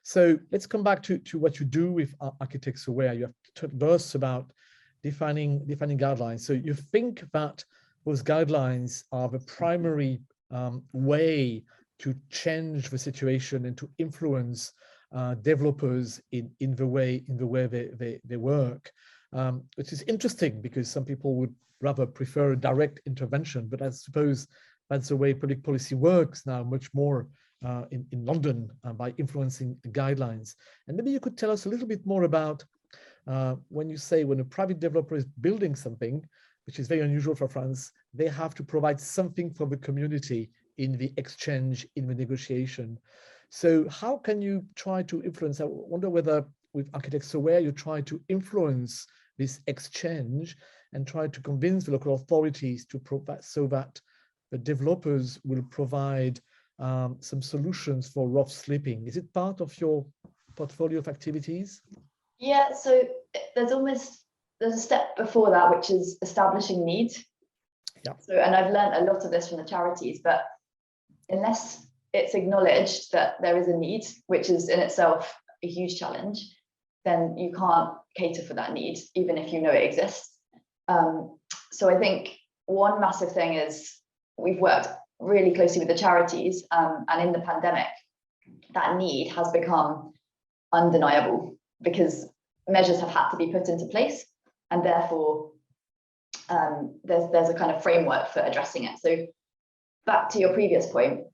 So let's come back to what you do with Architects Aware. You have told us about defining guidelines. So you think that those guidelines are the primary way to change the situation and to influence developers in the way they work, which is interesting because some people would rather prefer a direct intervention, but I suppose that's the way public policy works now much more in London by influencing guidelines. And maybe you could tell us a little bit more about when you say when a private developer is building something, which is very unusual for France, they have to provide something for the community in the exchange, in the negotiation. So how can you try to influence? I wonder whether with Architects Aware you try to influence this exchange and try to convince the local authorities to provide so that the developers will provide some solutions for rough sleeping. Is it part of your portfolio of activities? Yeah, so there's a step before that, which is establishing needs. Yeah. So, and I've learned a lot of this from the charities, but unless it's acknowledged that there is a need, which is in itself a huge challenge, then you can't cater for that need, even if you know it exists. So I think one massive thing is we've worked really closely with the charities, and in the pandemic, that need has become undeniable because measures have had to be put into place, and therefore there's a kind of framework for addressing it. So back to your previous point,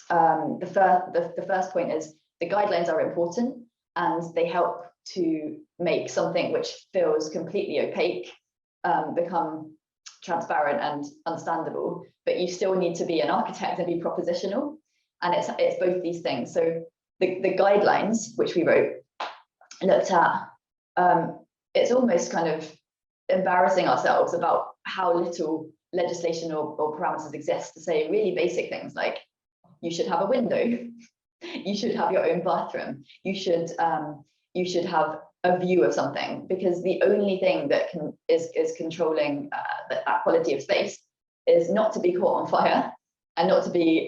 the first point is the guidelines are important and they help to make something which feels completely opaque become transparent and understandable, but you still need to be an architect and be propositional, and it's both these things. So the guidelines which we wrote looked at, it's almost kind of embarrassing ourselves about how little legislation or parameters exist to say really basic things like you should have a window, you should have your own bathroom, you should have a view of something, because the only thing that is controlling that quality of space is not to be caught on fire and not to be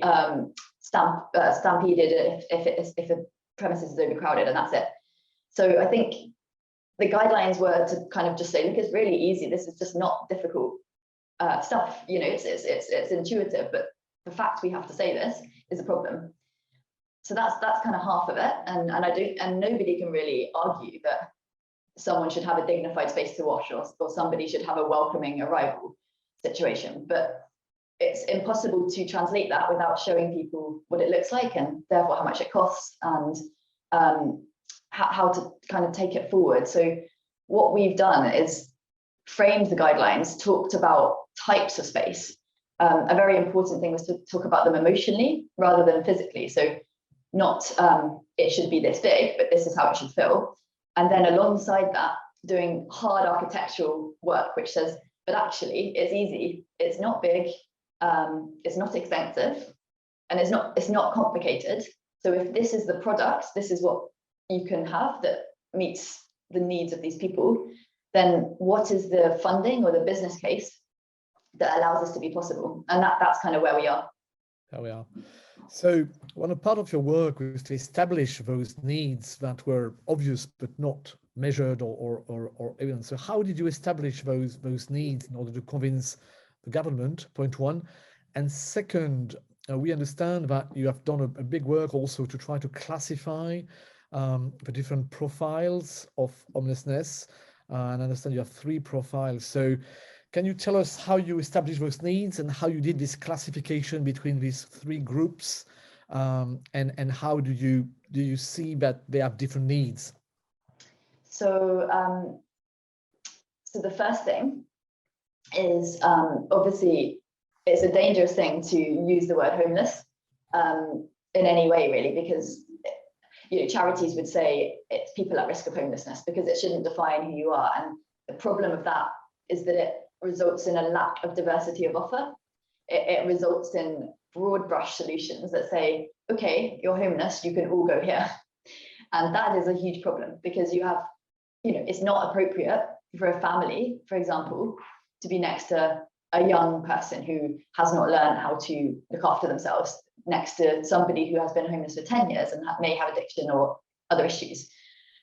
stampeded if a premises is overcrowded, and that's it. So I think the guidelines were to kind of just say, look, it's really easy. This is just not difficult stuff. You know, it's intuitive, but the fact we have to say this is a problem. So that's kind of half of it, and nobody can really argue that someone should have a dignified space to wash or somebody should have a welcoming arrival situation. But it's impossible to translate that without showing people what it looks like and therefore how much it costs and how to kind of take it forward. So what we've done is framed the guidelines, talked about types of space. A very important thing was to talk about them emotionally rather than physically. So not it should be this big, but this is how it should feel. And then alongside that, doing hard architectural work, which says, but actually it's easy, it's not big, it's not expensive, and it's not complicated. So if this is the product, this is what you can have that meets the needs of these people, then what is the funding or the business case that allows this to be possible? And that's kind of where we are. There we are. So one part of your work was to establish those needs that were obvious but not measured or evident. So how did you establish those needs in order to convince the government, point one? And second, we understand that you have done a big work also to try to classify the different profiles of homelessness. And I understand you have 3 profiles. So can you tell us how you established those needs and how you did this classification between these 3 groups? And how do you see that they have different needs? So, so the first thing is obviously it's a dangerous thing to use the word homeless in any way, really, because charities would say it's people at risk of homelessness because it shouldn't define who you are. And the problem of that is that it results in a lack of diversity of offer. It results in broad brush solutions that say, okay, you're homeless, you can all go here. And that is a huge problem because you have, it's not appropriate for a family, for example, to be next to a young person who has not learned how to look after themselves next to somebody who has been homeless for 10 years and may have addiction or other issues.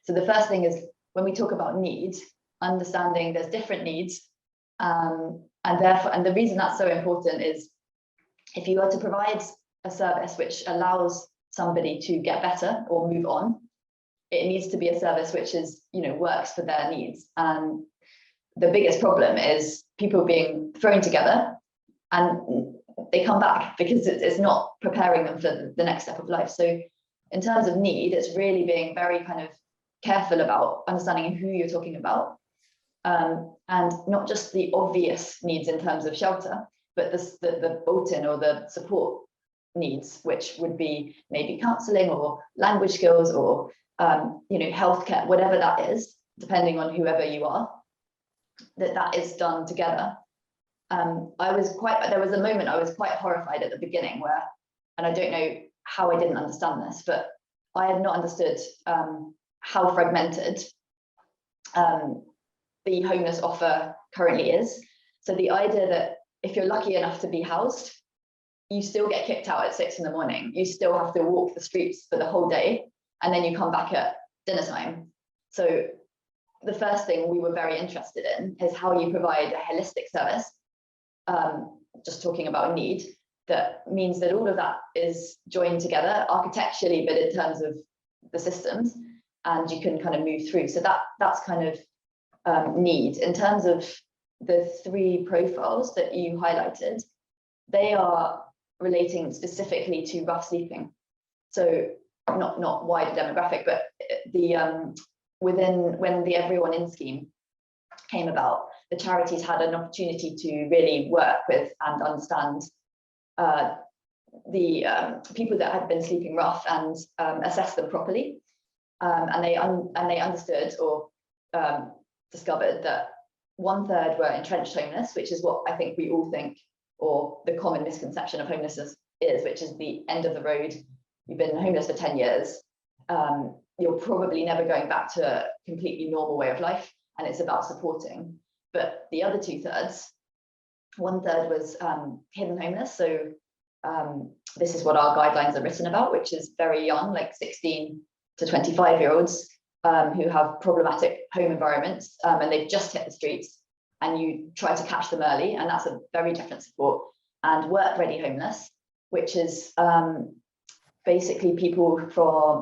So the first thing is, when we talk about needs, understanding there's different needs, and the reason that's so important is, if you are to provide a service which allows somebody to get better or move on, it needs to be a service which is, works for their needs. And the biggest problem is people being thrown together and they come back because it's not preparing them for the next step of life. So in terms of need, it's really being very kind of careful about understanding who you're talking about, and not just the obvious needs in terms of shelter, but the built-in or the support needs, which would be maybe counselling or language skills or healthcare, whatever that is, depending on whoever you are, that is done together. There was a moment I was quite horrified at the beginning where, and I don't know how I didn't understand this, but I had not understood how fragmented the homeless offer currently is. So the idea that if you're lucky enough to be housed, you still get kicked out at 6 a.m. You still have to walk the streets for the whole day, and then you come back at dinner time. So the first thing we were very interested in is how you provide a holistic service, just talking about need, that means that all of that is joined together architecturally, but in terms of the systems, and you can kind of move through. So that's kind of need. In terms of the 3 profiles that you highlighted, they are relating specifically to rough sleeping. So not wider demographic, but when the Everyone In scheme came about, the charities had an opportunity to really work with and understand the people that had been sleeping rough and assess them properly. And they understood or discovered that 1/3 were entrenched homeless, which is what I think we all think, or the common misconception of homelessness is, which is the end of the road. You've been homeless for 10 years. You're probably never going back to a completely normal way of life, and it's about supporting. But the other 2/3, 1/3 was hidden homeless. So this is what our guidelines are written about, which is very young, like 16 to 25-year-olds who have problematic home environments, and they've just hit the streets, and you try to catch them early, and that's a very different support. And work-ready homeless, which is basically people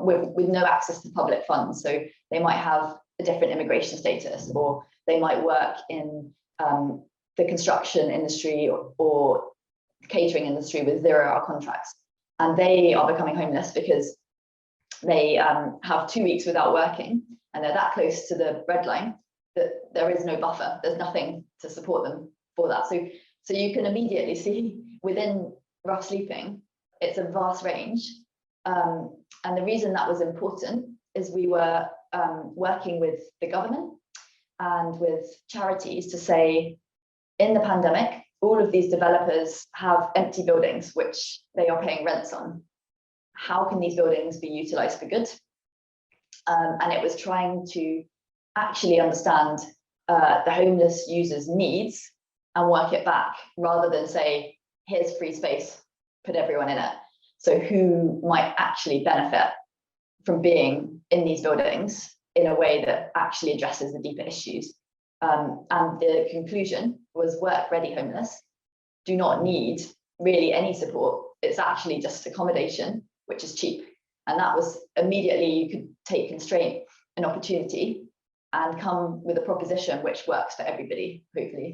with no access to public funds. So they might have a different immigration status, or they might work in the construction industry or catering industry with 0-hour contracts. And they are becoming homeless because they have 2 weeks without working, and they're that close to the breadline that there is no buffer. There's nothing to support them for that. So you can immediately see within rough sleeping, it's a vast range. And the reason that was important is we were working with the government and with charities to say, in the pandemic, all of these developers have empty buildings which they are paying rents on. How can these buildings be utilised for good? And it was trying to actually understand the homeless users' needs and work it back, rather than say, here's free space, put everyone in it. So who might actually benefit from being in these buildings in a way that actually addresses the deeper issues? And the conclusion was work-ready homeless do not need really any support. It's actually just accommodation, which is cheap. And that was immediately, you could take constraint and opportunity and come with a proposition which works for everybody, hopefully.